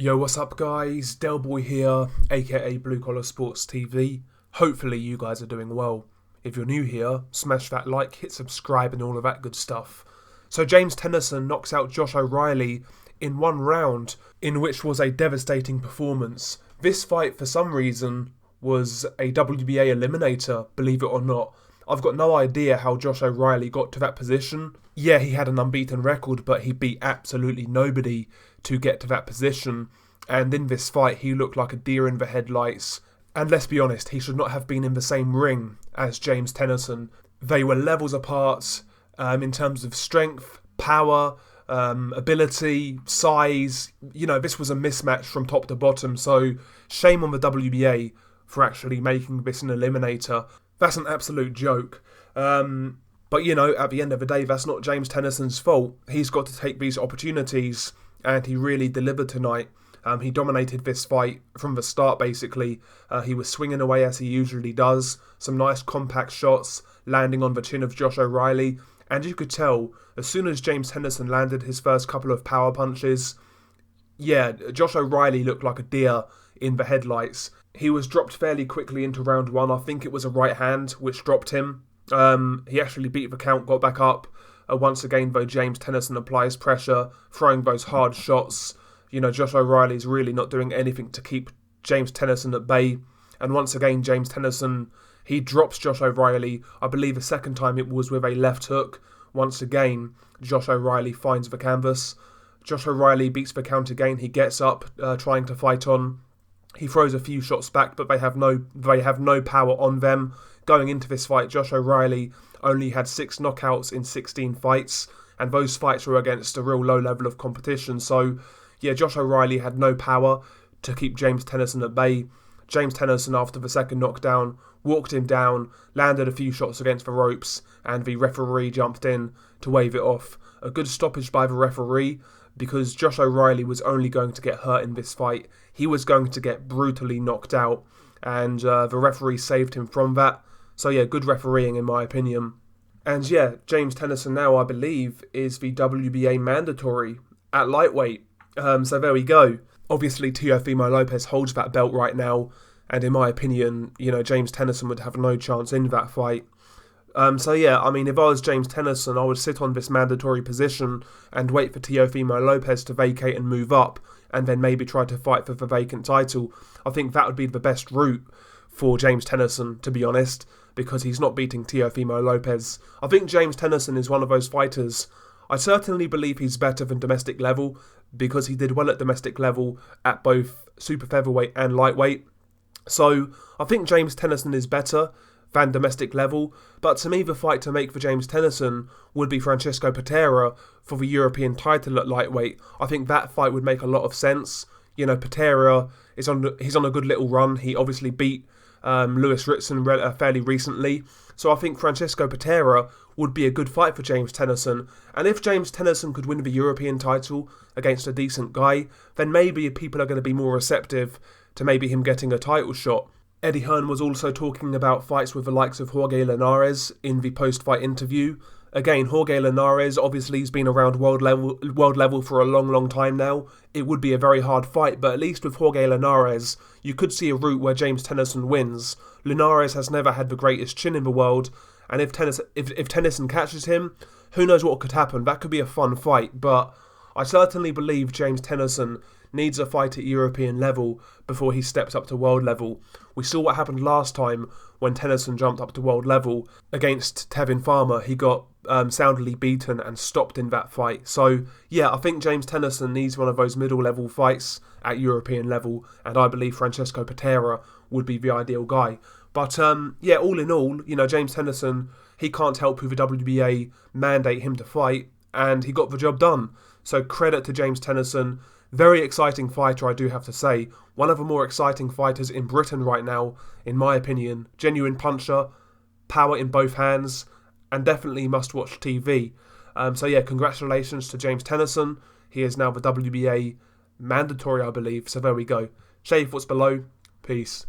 Yo, what's up guys? Del Boy here, aka Blue Collar Sports TV. Hopefully you guys are doing well. If you're new here, smash that like, hit subscribe and all of that good stuff. So James Tennyson knocks out Josh O'Reilly in one round, in which was a devastating performance. This fight, for some reason, was a WBA eliminator, believe it or not. I've got no idea how Josh O'Reilly got to that position. Yeah, he had an unbeaten record, but he beat absolutely nobody to get to that position. And in this fight, he looked like a deer in the headlights. And let's be honest, he should not have been in the same ring as James Tennyson. They were levels apart in terms of strength, power, ability, size. You know, this was a mismatch from top to bottom. So shame on the WBA for actually making this an eliminator. That's an absolute joke. But, you know, at the end of the day, that's not James Tennyson's fault. He's got to take these opportunities, and he really delivered tonight. He dominated this fight from the start, basically. He was swinging away as he usually does. Some nice compact shots, landing on the chin of Josh O'Reilly. And you could tell, as soon as James Tennyson landed his first couple of power punches, yeah, Josh O'Reilly looked like a deer in the headlights. He was dropped fairly quickly into round one. I think it was a right hand which dropped him. He actually beat the count, got back up. Once again, though, James Tennyson applies pressure, throwing those hard shots. You know, Josh O'Reilly's really not doing anything to keep James Tennyson at bay. And once again, James Tennyson, he drops Josh O'Reilly. I believe the second time it was with a left hook. Once again, Josh O'Reilly finds the canvas. Josh O'Reilly beats the count again. He gets up, trying to fight on. He throws a few shots back, but they have no power on them. Going into this fight, Josh O'Reilly only had 6 knockouts in 16 fights, and those fights were against a real low level of competition. So, yeah, Josh O'Reilly had no power to keep James Tennyson at bay. James Tennyson, after the second knockdown, walked him down, landed a few shots against the ropes, and the referee jumped in to wave it off. A good stoppage by the referee, because Josh O'Reilly was only going to get hurt in this fight. He was going to get brutally knocked out, and the referee saved him from that. So yeah, good refereeing in my opinion. And yeah, James Tennyson now, I believe, is the WBA mandatory at lightweight. So there we go. Obviously, Teofimo Lopez holds that belt right now, and in my opinion, you know, James Tennyson would have no chance in that fight. So yeah, I mean, if I was James Tennyson, I would sit on this mandatory position and wait for Teofimo Lopez to vacate and move up, and then maybe try to fight for the vacant title. I think that would be the best route for James Tennyson, to be honest, because he's not beating Teofimo Lopez. I think James Tennyson is one of those fighters. I certainly believe he's better than domestic level, because he did well at domestic level at both super featherweight and lightweight. So I think James Tennyson is better than domestic level, but to me the fight to make for James Tennyson would be Francisco Patera for the European title at lightweight. I think that fight would make a lot of sense. You know, Patera he's on a good little run. He obviously beat Lewis Ritson fairly recently, so I think Francisco Patera would be a good fight for James Tennyson. And if James Tennyson could win the European title against a decent guy, then maybe people are going to be more receptive to maybe him getting a title shot. Eddie Hearn was also talking about fights with the likes of Jorge Linares in the post-fight interview. Again, Jorge Linares, obviously he's been around world level for a long time now. It would be a very hard fight, but at least with Jorge Linares, you could see a route where James Tennyson wins. Linares has never had the greatest chin in the world, and if Tennyson catches him, who knows what could happen. That could be a fun fight, but I certainly believe James Tennyson needs a fight at European level before he steps up to world level. We saw what happened last time when Tennyson jumped up to world level against Tevin Farmer. He got soundly beaten and stopped in that fight. So yeah, I think James Tennyson needs one of those middle level fights at European level, and I believe Francisco Patera would be the ideal guy. But yeah, all in all, you know, James Tennyson, he can't help who the WBA mandate him to fight, and he got the job done. So credit to James Tennyson. Very exciting fighter, I do have to say. One of the more exciting fighters in Britain right now, in my opinion. Genuine puncher, power in both hands, and definitely must-watch TV. So yeah, congratulations to James Tennyson. He is now the WBA mandatory, I believe. So there we go. Share your thoughts below. Peace.